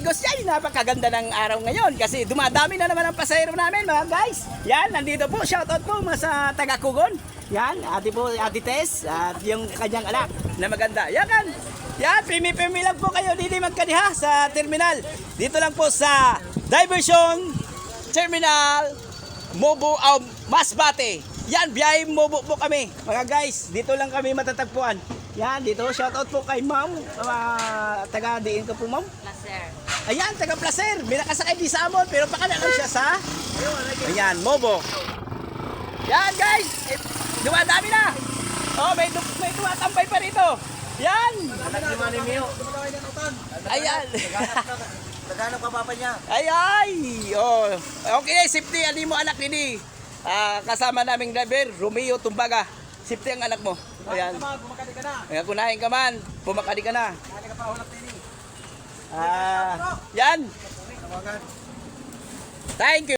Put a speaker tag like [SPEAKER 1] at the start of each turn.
[SPEAKER 1] amigos, yan, napakaganda ng araw ngayon kasi dumadami na naman ang pasahero namin mga guys. Yan, nandito po, shoutout po mga sa taga-Kugon. Yan, ate Tess at yung kanyang anak na maganda. Yan, yan, pimi-pimi lang po kayo dito magkaniha sa terminal. Dito lang po sa Diversion Terminal Mobo, Masbate. Yan, biyahe Mobo po kami. Mga guys, dito lang kami matatagpuan. Yan, dito, shoutout po kay ma'am. Taga-diin ko po, ma'am.
[SPEAKER 2] Placer.
[SPEAKER 1] Ayan, taga-Placer. May nakasakay di sa amon, pero pakala lang siya sa... Ayan, Mobo. Yan, guys. Dumadami na. Oh, may tumatambay pa rito. Yan. Ayan.
[SPEAKER 3] Naghanap ka papa niya.
[SPEAKER 1] Ay. Oh. Okay, safety. Ano mo anak nini? Kasama naming driver, Romeo Tumbaga. Safety ang anak mo. Ayan.
[SPEAKER 3] Bumakadi ka na.
[SPEAKER 1] Ayan, kunahin ka man. Pumakadi ka na.
[SPEAKER 3] Kali ka pa hulap nini.
[SPEAKER 1] Yan.
[SPEAKER 3] Tawagan.
[SPEAKER 1] Thank you.